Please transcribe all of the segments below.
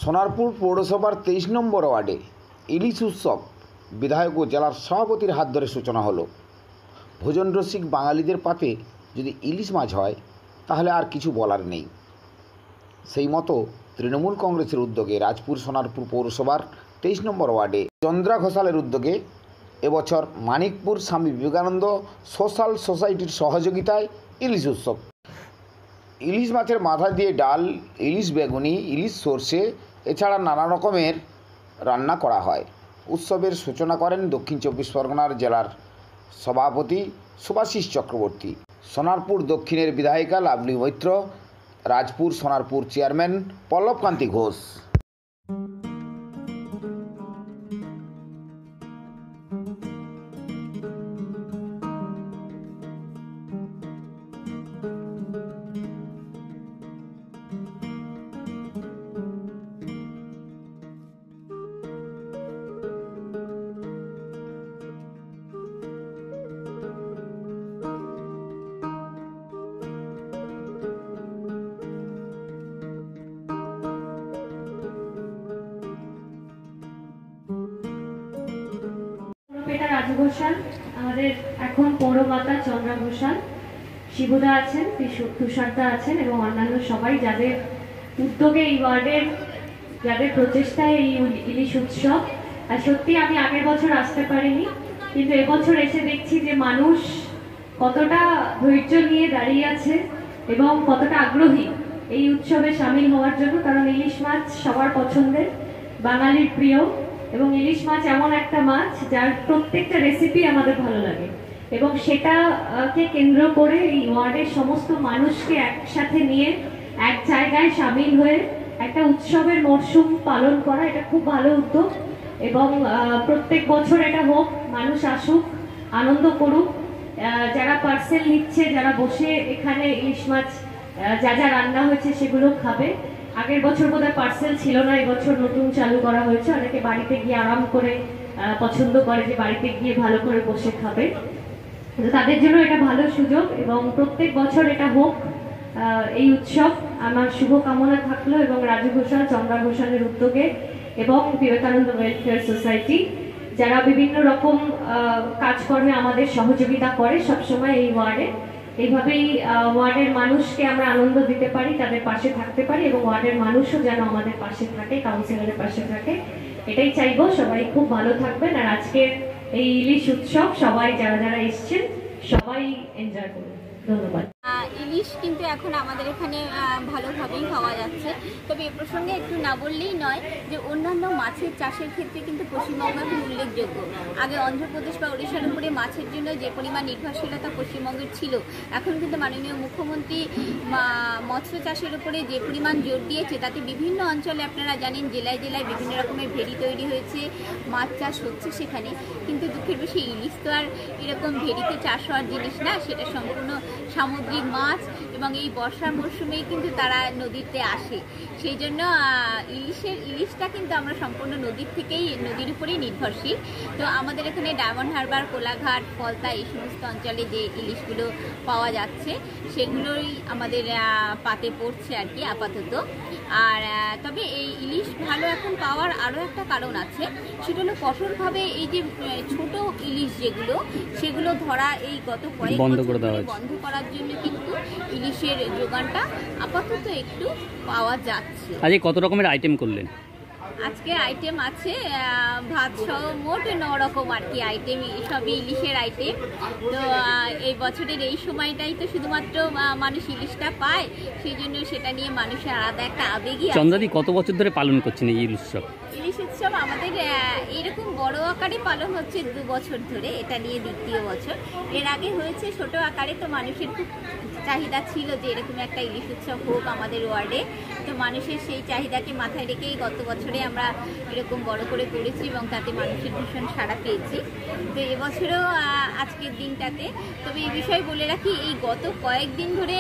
সোনারপুর পৌরসভার 23 নম্বর ওয়ার্ডে ইলিশ উৎসব বিধায়ক ও জেলার সভাপতির হাত ধরে সূচনা হলো। ভোজন রসিক বাঙালিদের পাতে যদি ইলিশ মাছ হয় তাহলে আর কিছু বলার নেই। সেই মতো তৃণমূল কংগ্রেসের উদ্যোগে রাজপুর সোনারপুর পৌরসভার 23 নম্বর ওয়ার্ডে চন্দ্রা ঘোষালের উদ্যোগে এবছর মানিকপুর স্বামী বিবেকানন্দ সোশ্যাল সোসাইটির সহযোগিতায় ইলিশ উৎসব। ইলিশ মাছের মাথা দিয়ে ডাল, ইলিশ বেগুনি, ইলিশ সর্ষে এছাড়া নানা রকমের রান্না করা হয়। উৎসবের সূচনা করেন দক্ষিণ 24 পরগনার জেলার সভাপতি সুভাষিস চক্রবর্তী, সোনারপুর দক্ষিণের বিধায়িকা লাভলি মৈত্র, রাজপুর সোনারপুর চেয়ারম্যান পল্লবকান্তি ঘোষ। রাজু ঘোষাল, আমাদের এখন পৌরমাতা চন্দ্রা ঘোষাল, শিবুদা আছেন, তুষারদা আছেন এবং অন্যান্য সবাই যাদের উদ্যোগে এই ওয়ার্ডের, যাদের প্রচেষ্টায় এই ইলিশ উৎসব। আর সত্যি আমি আগের বছর আসতে পারিনি, কিন্তু এবছর এসে দেখছি যে মানুষ কতটা ধৈর্য নিয়ে দাঁড়িয়ে আছে এবং কতটা আগ্রহী এই উৎসবে সামিল হওয়ার জন্য। কারণ ইলিশ মাছ সবার পছন্দের, বাঙালির প্রিয়, এবং ইলিশ মাছ এমন একটা মাছ যার প্রত্যেকটা রেসিপি আমাদের ভালো লাগে এবং সেটাকে কেন্দ্র করে এই ওয়ার্ডের সমস্ত মানুষকে একসাথে নিয়ে এক জায়গায় সামিল হয়ে একটা উৎসবের মরশুম পালন করা, এটা খুব ভালো উদ্যোগ। এবং প্রত্যেক বছর এটা হোক, মানুষ আসুক, আনন্দ করুক, যারা পার্সেল নিচ্ছে, যারা বসে এখানে ইলিশ মাছ যা যা রান্না হয়েছে সেগুলো খাবে। আগের বছর বোধহয় পার্সেল ছিল না, এবছর নতুন চালু করা হয়েছে। অনেকে বাড়িতে গিয়ে আরাম করে পছন্দ করে যে বাড়িতে গিয়ে ভালো করে বসে খাবে, তাদের জন্য এটা ভালো সুযোগ এবং প্রত্যেক বছর এটা হোক এই উৎসব। আমার শুভকামনা থাকলো এবং রাজু ঘোষাল, চন্দ্রা ঘোষালের উদ্যোগে এবং বিবেকানন্দ ওয়েলফেয়ার সোসাইটি যারা বিভিন্ন রকম কাজকর্মে আমাদের সহযোগিতা করে সবসময় এই ওয়ার্ডে, এইভাবেই ওয়ার্ডের মানুষকে আমরা আনন্দ দিতে পারি, তাদের পাশে থাকতে পারি এবং ওয়ার্ডের মানুষও যেন আমাদের পাশে থাকে, কাউন্সিলরের পাশে থাকে, এটাই চাইবো। সবাই খুব ভালো থাকবেন আর আজকের এই ইলিশ উৎসব সবাই যারা যারা এসছেন সবাই এনজয় করুন। ধন্যবাদ। ইলিশ কিন্তু এখন আমাদের এখানে ভালোভাবেই পাওয়া যাচ্ছে, তবে এ প্রসঙ্গে একটু না বললেই নয় যে অন্যান্য মাছের চাষের ক্ষেত্রে কিন্তু পশ্চিমবঙ্গ এখন উল্লেখযোগ্য। আগে অন্ধ্রপ্রদেশ বা ওড়িশার উপরে মাছের জন্য যে পরিমাণ নির্ভরশীলতা পশ্চিমবঙ্গের ছিল, এখন কিন্তু মাননীয় মুখ্যমন্ত্রী মৎস্য চাষের উপরে যে পরিমাণ জোর দিয়েছে, তাতে বিভিন্ন অঞ্চলে আপনারা জানেন জেলায় জেলায় বিভিন্ন রকমের ভেড়ি তৈরি হয়েছে, মাছ চাষ হচ্ছে সেখানে। কিন্তু দুঃখের বিষয় ইলিশ তো আর এরকম ভেড়িতে চাষ হওয়ার জিনিস না, সেটা সম্পূর্ণ সামুদ্রিক মাছ এবং এই বর্ষার মরশুমেই কিন্তু তারা নদীতে আসে। সেই জন্য ইলিশটা কিন্তু আমরা সম্পূর্ণ নদীর উপরেই নির্ভরশীল। তো আমাদের এখানে ডায়মন্ড হারবার, কোলাঘাট, ফলতা এই সমস্ত অঞ্চলে যে ইলিশগুলো পাওয়া যাচ্ছে সেগুলোই আমাদের পাতে পড়ছে আর কি আপাতত। আর তবে এই ইলিশ ভালো এখন পাওয়ার আরও একটা কারণ আছে, সেটা হলো কঠোরভাবে এই যে ছোট ইলিশ যেগুলো, সেগুলো ধরা এই গত কয়েক বছর বন্ধ করার জন্য কিন্তু ইলিশের যোগানটা আপাতত একটু পাওয়া যাচ্ছে। আজকে কত রকমের আইটেম করলেন? আজকে আইটেম আছে ভাত সহ মোট 9 রকম আর কি আইটেম, সবই ইলিশের আইটেম। তো এই বছরের এই সময়টাই তো শুধুমাত্র মানুষ ইলিশটা পায়, সেই জন্য সেটা নিয়ে মানুষের আলাদা একটা আবেগই। চন্দ্রাদি, কত বছর ধরে পালন করছেন এই ইলিশ উৎসব? ইলিশ উৎসব আমাদের এরকম বড় আকারে পালন হচ্ছে 2 বছর ধরে, এটা নিয়ে 2য় বছর। এর আগে হয়েছে ছোট আকারে, তো মানুষের খুব চাহিদা ছিল যে এরকম একটা ইলিশ উৎসব হোক আমাদের ওয়ার্ডে। তো মানুষের সেই চাহিদাকে মাথায় রেখেই গত বছরে আমরা এরকম বড় করে করেছি এবং তাতে মানুষের ভীষণ সাড়া পেয়েছি। তো এবছরও আজকের দিনটাতে, তবে এই বিষয়ে বলে রাখি, এই গত কয়েকদিন ধরে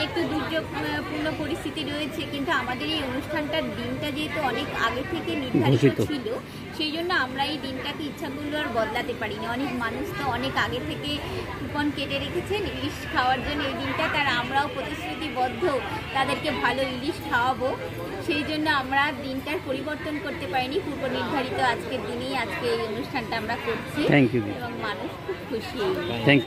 একটু দুর্যোগপূর্ণ পরিস্থিতি রয়েছে, কিন্তু আমাদের এই অনুষ্ঠানটার দিনটা যেহেতু অনেক আগে থেকে নির্ধারিত ছিল, সেই জন্য আমরা এই দিনটাকে ইচ্ছা করলেও আর বদলাতে পারিনি। অনেক মানুষ তো অনেক আগে থেকে কুপন কেটে রেখেছেন ইলিশ খাওয়ার জন্য এই দিনটা, তার আমরাও প্রতিশ্রুতিবদ্ধ তাদেরকে ভালো ইলিশ খাওয়াবো। সেই জন্য আমরা দিনটার পরিবর্তন করতে পারিনি, পূর্ব নির্ধারিত আজকের দিনেই আজকে এই অনুষ্ঠানটা আমরা করছি থ্যাংক ইউ এবং মানুষ খুব খুশি। Thank you.